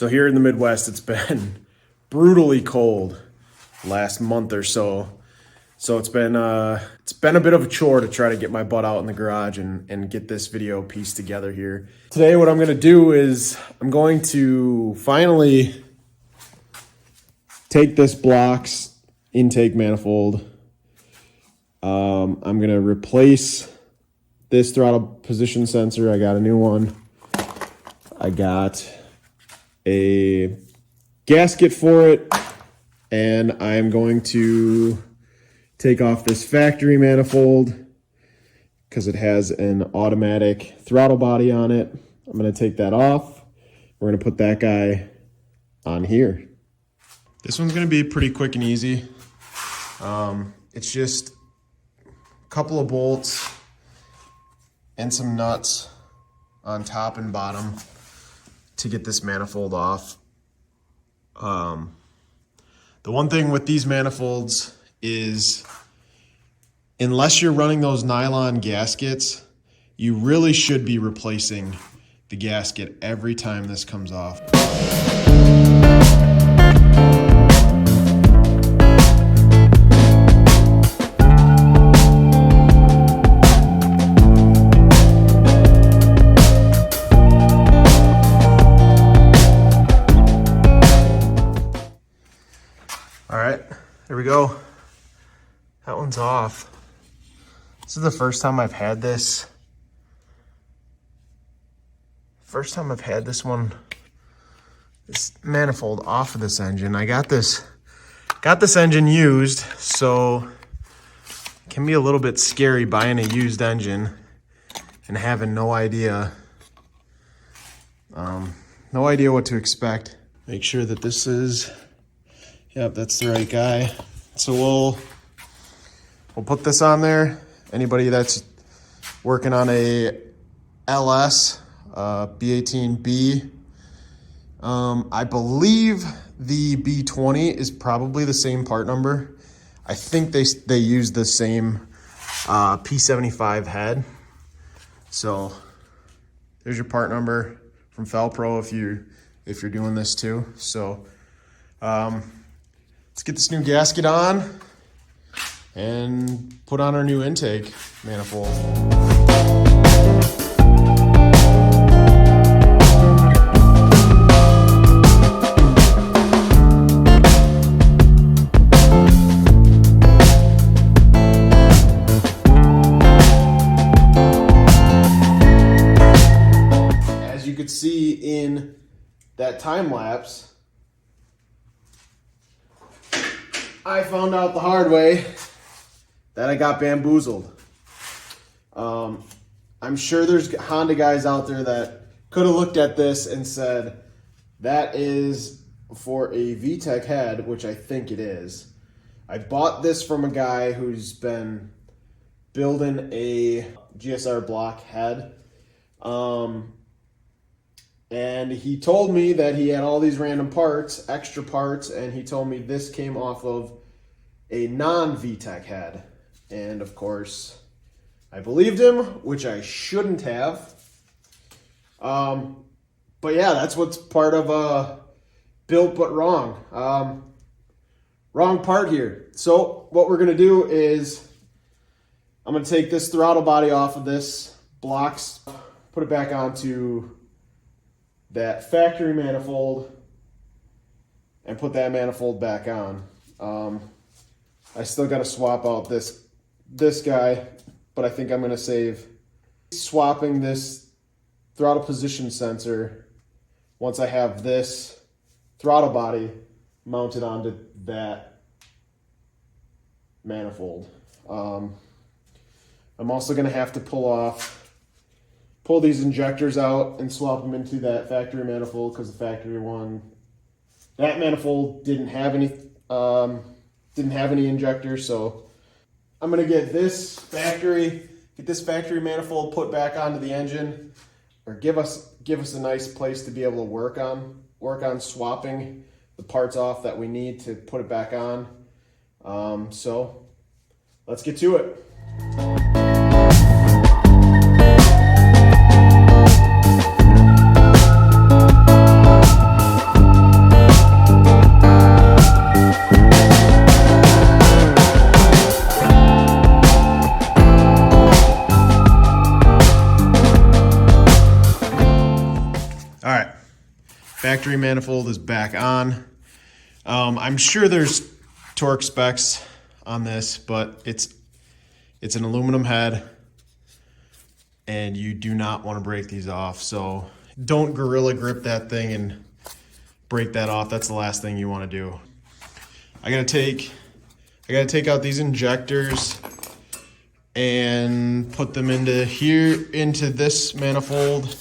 So here in the Midwest, it's been brutally cold last month or so. So it's been a bit of a chore to try to get my butt out in the garage and get this video pieced together here. Today what I'm gonna do is I'm going to finally take this Block's intake manifold. I'm gonna replace this throttle position sensor. I got a new one. I got a gasket for it, and I'm going to take off this factory manifold because it has an automatic throttle body on it. I'm going to take that off. We're going to put that guy on here. This one's going to be pretty quick and easy. It's just a couple of bolts and some nuts on top and bottom to get this manifold off. The one thing with these manifolds is, unless you're running those nylon gaskets, you really should be replacing the gasket every time this comes off. All right, there we go. That one's off. This is the first time I've had this. First time I've had this manifold off of this engine. I got this engine used, so it can be a little bit scary buying a used engine and having no idea what to expect. Make sure that this is, yep, that's the right guy. So we'll put this on there. Anybody that's working on a LS, B18B, I believe the B20 is probably the same part number. I think they use the same P75 head. So there's your part number from Felpro if you're doing this too. So let's get this new gasket on and put on our new intake manifold. As you could see in that time lapse, I found out the hard way that I got bamboozled. I'm sure there's Honda guys out there that could have looked at this and said, that is for a VTEC head, which I think it is. I bought this from a guy who's been building a GSR block head. And he told me that he had all these random parts, extra parts, and he told me this came off of a non-VTEC head. And of course, I believed him, which I shouldn't have. But yeah, that's what's part of built but wrong. Wrong part here. So what we're gonna do is I'm gonna take this throttle body off of this Block's, put it back onto that factory manifold, and put that manifold back on. I still got to swap out this guy, but I think I'm going to save swapping this throttle position sensor once I have this throttle body mounted onto that manifold. I'm also going to have to pull these injectors out and swap them into that factory manifold, because the factory one, that manifold didn't have any injectors. So I'm gonna get this factory manifold put back onto the engine, or give us a nice place to be able to work on swapping the parts off that we need to put it back on. So let's get to it. Factory manifold is back on. I'm sure there's torque specs on this, but it's an aluminum head and you do not want to break these off. So don't gorilla grip that thing and break that off. That's the last thing you want to do. I gotta take out these injectors and put them into this manifold.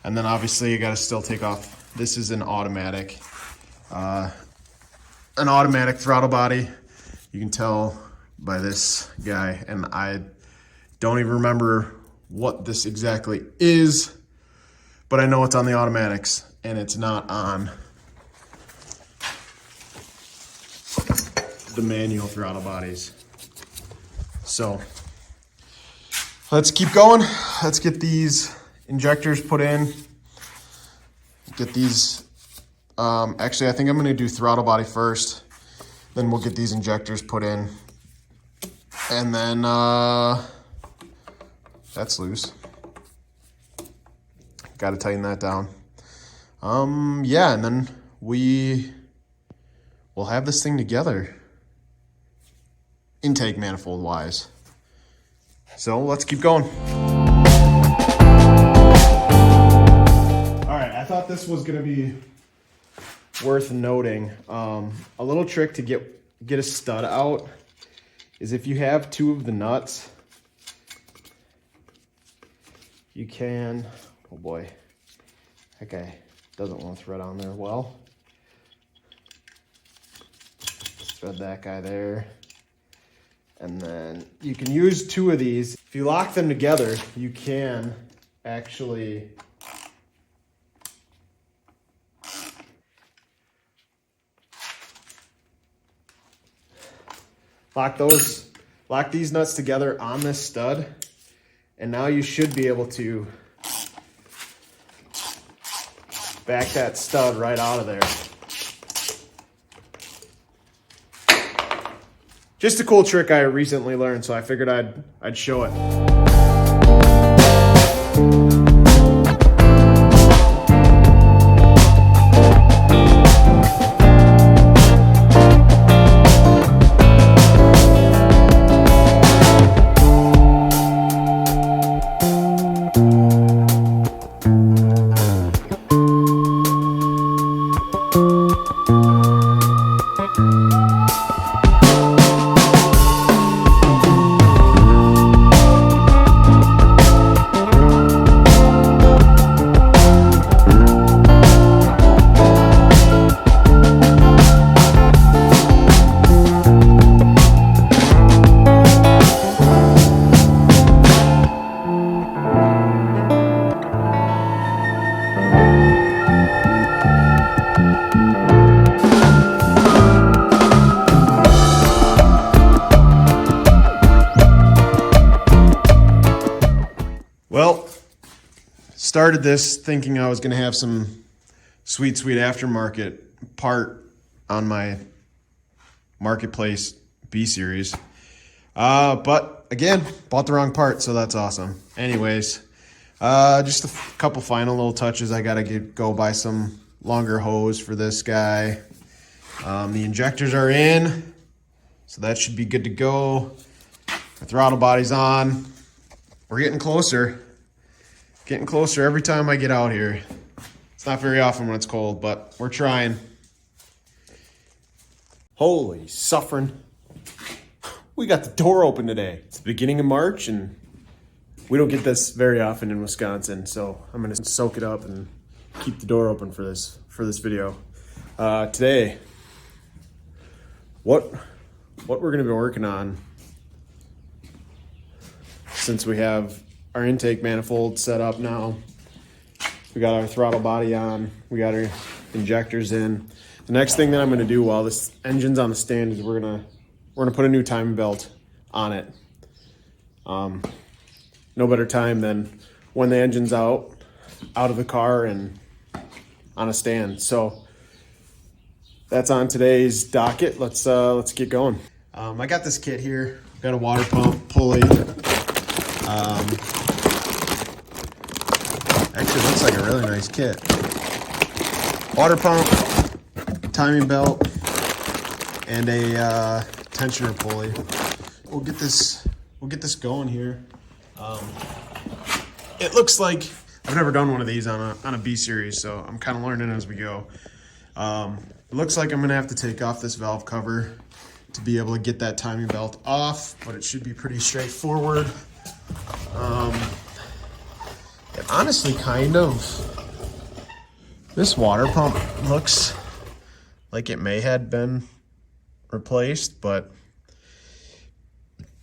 And then obviously you gotta still take off. This is an automatic throttle body. You can tell by this guy, and I don't even remember what this exactly is, but I know it's on the automatics and it's not on the manual throttle bodies. So let's keep going. Let's get these injectors put in. Get these, actually I think I'm gonna do throttle body first, then we'll get these injectors put in. And then, that's loose. Gotta tighten that down. Yeah, and then we'll have this thing together, intake manifold wise. So let's keep going. All right, I thought this was gonna be worth noting. A little trick to get a stud out is if you have two of the nuts, you can, oh boy, that guy doesn't want to thread on there well. Thread that guy there. And then you can use two of these. If you lock them together, you can actually lock these nuts together on this stud, and now you should be able to back that stud right out of there. Just a cool trick I recently learned, so I figured I'd show it. Well, started this thinking I was going to have some sweet aftermarket part on my Marketplace B series. But again, bought the wrong part, so that's awesome. Anyways, just a couple final little touches. I got to go buy some longer hose for this guy. The injectors are in, so that should be good to go. The throttle body's on. We're getting closer. Getting closer every time I get out here. It's not very often when it's cold, but we're trying. Holy suffering. We got the door open today. It's the beginning of March, and we don't get this very often in Wisconsin, so I'm gonna soak it up and keep the door open for this video. Today, what we're gonna be working on, since we have our intake manifold set up now, we got our throttle body on, we got our injectors in. The next thing that I'm gonna do while this engine's on the stand is we're gonna put a new timing belt on it. No better time than when the engine's out of the car and on a stand. So that's on today's docket. Let's get going. I got this kit here. Got a water pump, pulley. Actually looks like a really nice kit. water pump, timing belt, and a tensioner pulley. We'll get this going here. It looks like I've never done one of these on a B series, so I'm kind of learning as we go. It looks like I'm gonna have to take off this valve cover to be able to get that timing belt off, but it should be pretty straightforward. It honestly kind of, this water pump looks like it may have been replaced, but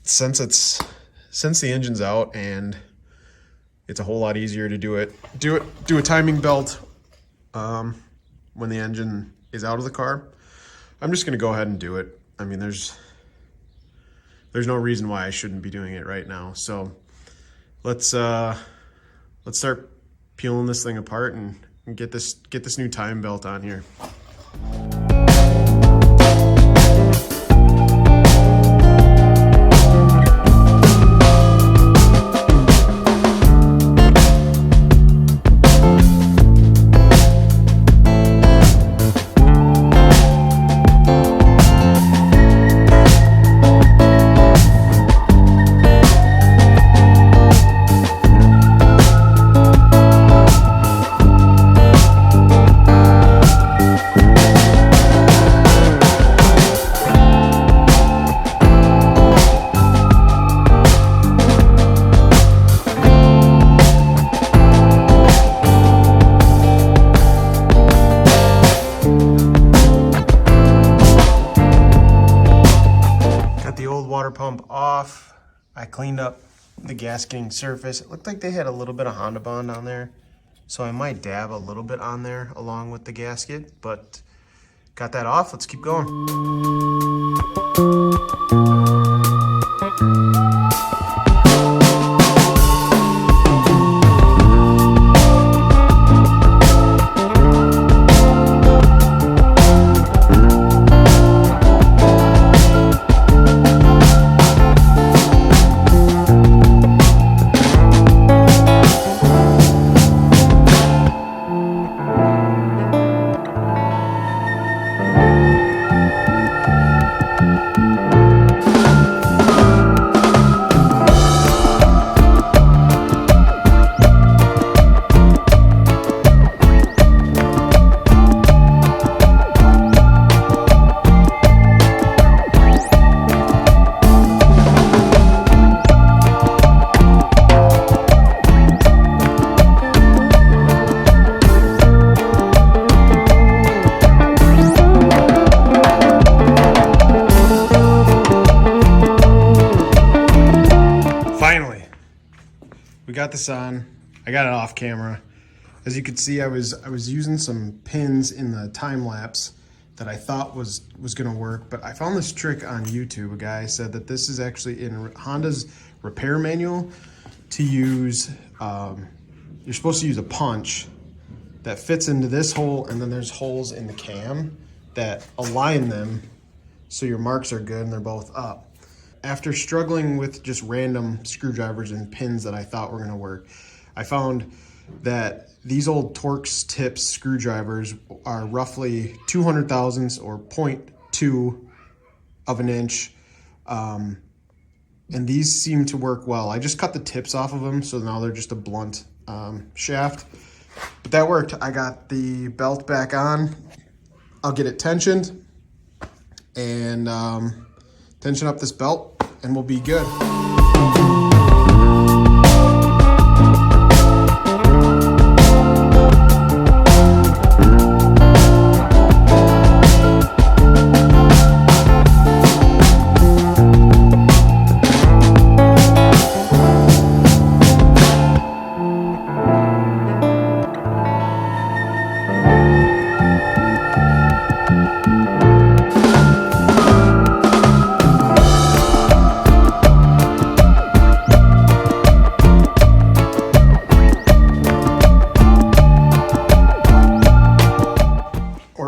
since the engine's out and it's a whole lot easier to do a timing belt when the engine is out of the car, I'm just gonna go ahead and do it. I mean, there's no reason why I shouldn't be doing it right now. So let's start peeling this thing apart and get this new timing belt on here. Pump off. I cleaned up the gasketing surface. It looked like they had a little bit of Honda Bond on there, so I might dab a little bit on there along with the gasket, but got that off. Let's keep going. We got this on. I got it off camera. As you can see, I was using some pins in the time lapse that I thought was gonna work, but I found this trick on YouTube. A guy said that this is actually in Honda's repair manual to use. You're supposed to use a punch that fits into this hole, and then there's holes in the cam that align them so your marks are good and they're both up. After struggling with just random screwdrivers and pins that I thought were gonna work, I found that these old Torx tips screwdrivers are roughly 200 thousandths or 0.2 of an inch. And these seem to work well. I just cut the tips off of them, so now they're just a blunt shaft. But that worked. I got the belt back on. I'll get it tensioned and tension up this belt and we'll be good.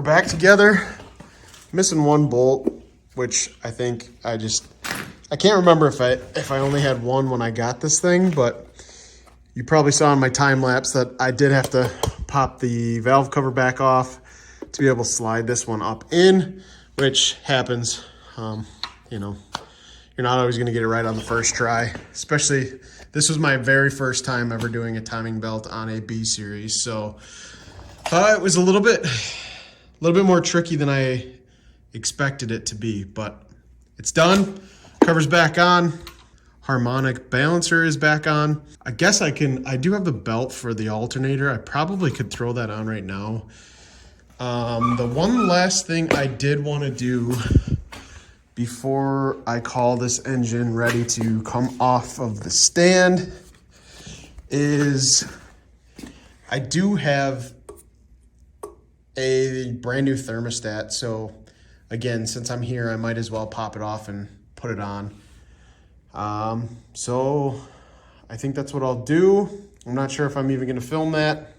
Back together, missing one bolt, which I think I can't remember if I only had one when I got this thing, but you probably saw in my time lapse that I did have to pop the valve cover back off to be able to slide this one up in, which happens. You know, you're not always going to get it right on the first try, especially this was my very first time ever doing a timing belt on a B series. So it was a little bit more tricky than I expected it to be, but it's done. Cover's back on. Harmonic balancer is back on. I guess I do have the belt for the alternator. I probably could throw that on right now. The one last thing I did want to do before I call this engine ready to come off of the stand is I do have a brand new thermostat. So again, since I'm here, I might as well pop it off and put it on. So I think that's what I'll do. I'm not sure if I'm even going to film that.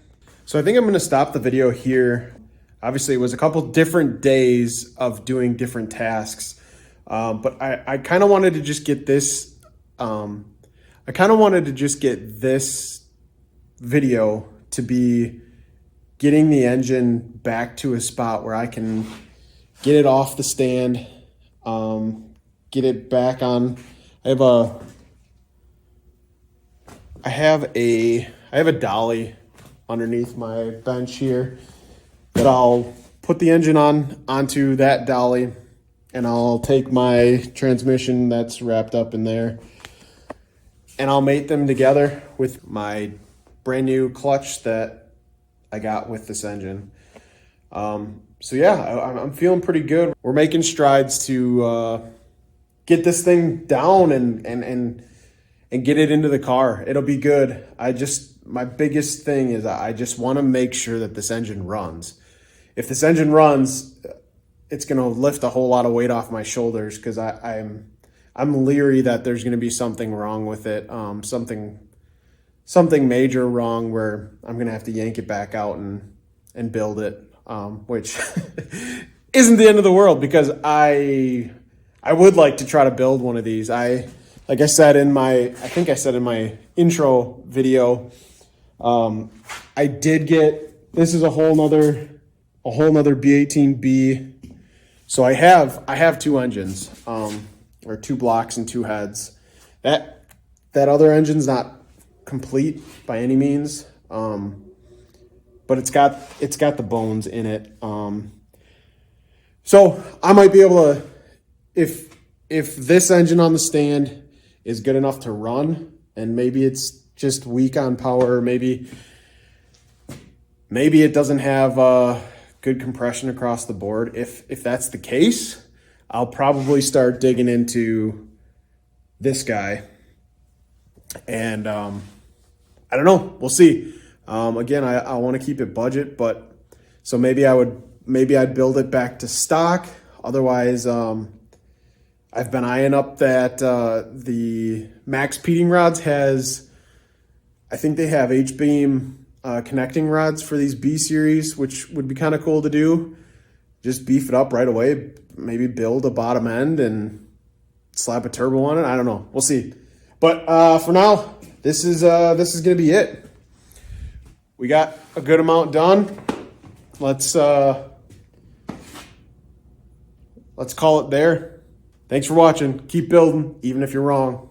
So I think I'm going to stop the video here. Obviously, it was a couple different days of doing different tasks. But I kind of wanted to just get this, video to be getting the engine back to a spot where I can get it off the stand, get it back on. I have a dolly underneath my bench here that I'll put the engine onto that dolly. And I'll take my transmission that's wrapped up in there and I'll mate them together with my brand new clutch that I got with this engine. So yeah, I'm feeling pretty good. We're making strides to get this thing down and get it into the car. It'll be good. My biggest thing is I just want to make sure that this engine runs. If this engine runs, it's going to lift a whole lot of weight off my shoulders because I'm leery that there's going to be something wrong with it, something major wrong where I'm going to have to yank it back out and build it, which isn't the end of the world because I would like to try to build one of these. I think I said in my intro video, I did get, this is a whole nother B18B. So I have two engines, or two blocks and two heads. That other engine's not complete by any means, but it's got the bones in it. So I might be able to, if this engine on the stand is good enough to run, and maybe it's just weak on power, maybe it doesn't have good compression across the board. If that's the case, I'll probably start digging into this guy. And I don't know. We'll see. Again, I want to keep it budget, but so maybe I'd build it back to stock. Otherwise, I've been eyeing up that the Max Peating Rods I think they have H-beam connecting rods for these B series, which would be kind of cool to do. Just beef it up right away, maybe build a bottom end and slap a turbo on it. I don't know. We'll see. But for now, this is going to be it. We got a good amount done. Let's call it there. Thanks for watching. Keep building, even if you're wrong.